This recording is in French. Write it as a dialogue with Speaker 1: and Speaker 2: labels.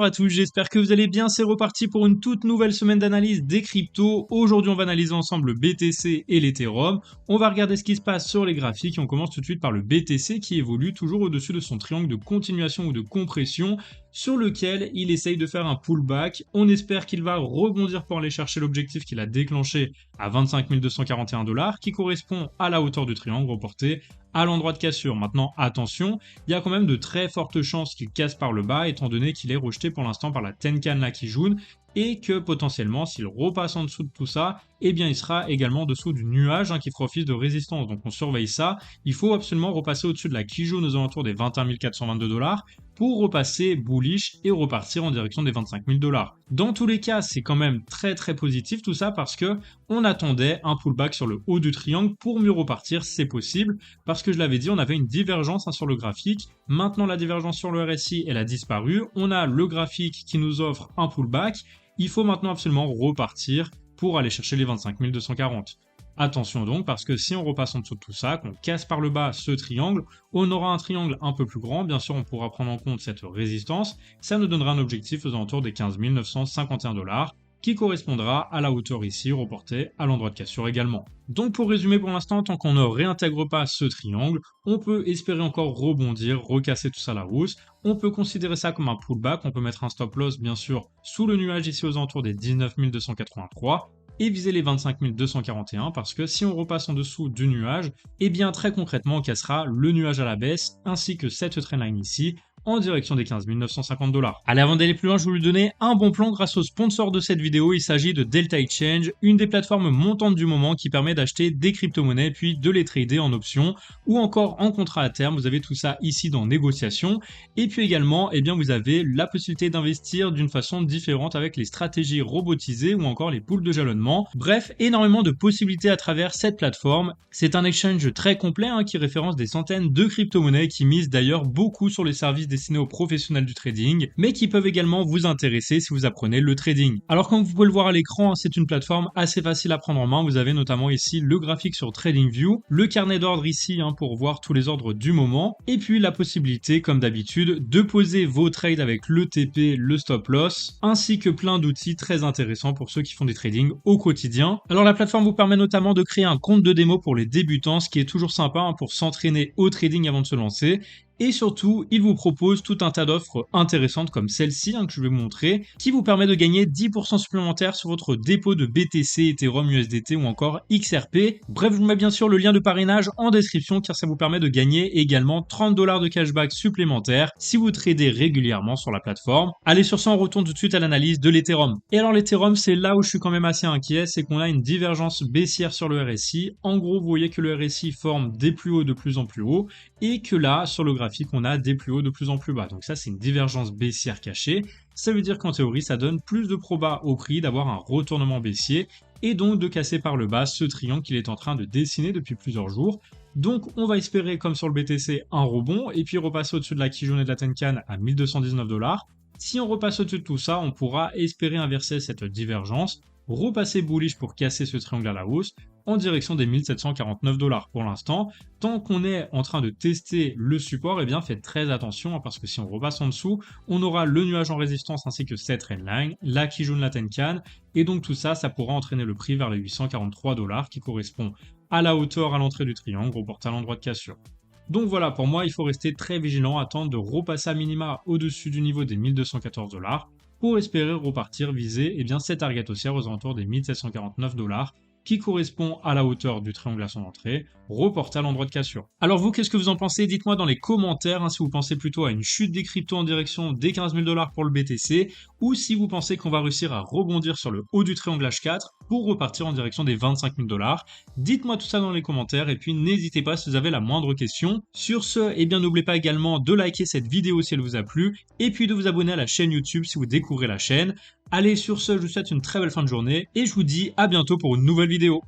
Speaker 1: Bonjour à tous, j'espère que vous allez bien, c'est reparti pour une toute nouvelle semaine d'analyse des cryptos. Aujourd'hui on va analyser ensemble le BTC et l'Ethereum, on va regarder ce qui se passe sur les graphiques et on commence tout de suite par le BTC qui évolue toujours au-dessus de son triangle de continuation ou de compression sur lequel il essaye de faire un pullback. On espère qu'il va rebondir pour aller chercher l'objectif qu'il a déclenché à 25 241 $, qui correspond à la hauteur du triangle reporté à l'endroit de cassure. Maintenant, attention, il y a quand même de très fortes chances qu'il casse par le bas, étant donné qu'il est rejeté pour l'instant par la Tenkan Lucky June, et que potentiellement, s'il repasse en dessous de tout ça, eh bien il sera également en dessous du nuage qui fera office de résistance. Donc on surveille ça. Il faut absolument repasser au-dessus de la Kijun aux alentours des 21 422 $ pour repasser bullish et repartir en direction des 25 000 $. Dans tous les cas, c'est quand même très très positif tout ça parce que on attendait un pullback sur le haut du triangle pour mieux repartir, c'est possible, parce que je l'avais dit, on avait une divergence sur le graphique. Maintenant la divergence sur le RSI, elle a disparu. On a le graphique qui nous offre un pullback. Il faut maintenant absolument repartir pour aller chercher les 25 240. Attention donc, parce que si on repasse en dessous de tout ça, qu'on casse par le bas ce triangle, on aura un triangle un peu plus grand. Bien sûr, on pourra prendre en compte cette résistance. Ça nous donnera un objectif aux alentours des 15 951 $, qui correspondra à la hauteur ici, reportée à l'endroit de cassure également. Donc pour résumer pour l'instant, tant qu'on ne réintègre pas ce triangle, on peut espérer encore rebondir, recasser tout ça à la hausse. On peut considérer ça comme un pullback, on peut mettre un stop loss bien sûr sous le nuage ici aux alentours des 19 283 et viser les 25 241 parce que si on repasse en dessous du nuage, eh bien très concrètement on cassera le nuage à la baisse ainsi que cette trendline ici en direction des 15 950 $. Allez, avant d'aller plus loin, je vais vous donner un bon plan grâce au sponsor de cette vidéo. Il s'agit de Delta Exchange, une des plateformes montantes du moment qui permet d'acheter des crypto-monnaies puis de les trader en options ou encore en contrat à terme. Vous avez tout ça ici dans négociation. Et puis également, eh bien, vous avez la possibilité d'investir d'une façon différente avec les stratégies robotisées ou encore les poules de jalonnement. Bref, énormément de possibilités à travers cette plateforme. C'est un exchange très complet qui référence des centaines de crypto-monnaies qui misent d'ailleurs beaucoup sur les services destinés aux professionnels du trading, mais qui peuvent également vous intéresser si vous apprenez le trading. Alors comme vous pouvez le voir à l'écran, c'est une plateforme assez facile à prendre en main. Vous avez notamment ici le graphique sur TradingView, le carnet d'ordre ici pour voir tous les ordres du moment, et puis la possibilité, comme d'habitude, de poser vos trades avec le TP, le stop loss, ainsi que plein d'outils très intéressants pour ceux qui font des trading au quotidien. Alors la plateforme vous permet notamment de créer un compte de démo pour les débutants, ce qui est toujours sympa pour s'entraîner au trading avant de se lancer. Et surtout, il vous propose tout un tas d'offres intéressantes comme celle-ci que je vais vous montrer, qui vous permet de gagner 10% supplémentaires sur votre dépôt de BTC, Ethereum, USDT ou encore XRP. Bref, je vous mets bien sûr le lien de parrainage en description car ça vous permet de gagner également 30 $ de cashback supplémentaires si vous tradez régulièrement sur la plateforme. Allez, sur ça, on retourne tout de suite à l'analyse de l'Ethereum. Et alors l'Ethereum, c'est là où je suis quand même assez inquiet, c'est qu'on a une divergence baissière sur le RSI. En gros, vous voyez que le RSI forme des plus hauts de plus en plus haut et que là, sur le graphique, on a des plus hauts de plus en plus bas. Donc ça, c'est une divergence baissière cachée. Ça veut dire qu'en théorie, ça donne plus de proba au prix d'avoir un retournement baissier et donc de casser par le bas ce triangle qu'il est en train de dessiner depuis plusieurs jours. Donc on va espérer, comme sur le BTC, un rebond et puis repasser au-dessus de la Kijun et de la Tenkan à 1219 $. Si on repasse au-dessus de tout ça, on pourra espérer inverser cette divergence, repasser bullish pour casser ce triangle à la hausse en direction des 1749 $. Pour l'instant, tant qu'on est en train de tester le support, eh bien faites très attention parce que si on repasse en dessous, on aura le nuage en résistance ainsi que cette trendline, la Kijun, la Tenkan, et donc tout ça, ça pourra entraîner le prix vers les 843 $ qui correspond à la hauteur à l'entrée du triangle reporté à l'endroit de cassure. Donc voilà, pour moi, il faut rester très vigilant, attendre de repasser à minima au-dessus du niveau des 1214 $ pour espérer repartir viser cette target haussière aux alentours des 1749 $ qui correspond à la hauteur du triangle à son entrée, reporté à l'endroit de cassure. Alors vous, qu'est-ce que vous en pensez? Dites-moi dans les commentaires si vous pensez plutôt à une chute des cryptos en direction des 15 000 $ pour le BTC, ou si vous pensez qu'on va réussir à rebondir sur le haut du triangle H4 pour repartir en direction des 25 000 $. Dites-moi tout ça dans les commentaires, et puis n'hésitez pas si vous avez la moindre question. Sur ce, n'oubliez pas également de liker cette vidéo si elle vous a plu, et puis de vous abonner à la chaîne YouTube si vous découvrez la chaîne. Allez, sur ce, je vous souhaite une très belle fin de journée et je vous dis à bientôt pour une nouvelle vidéo.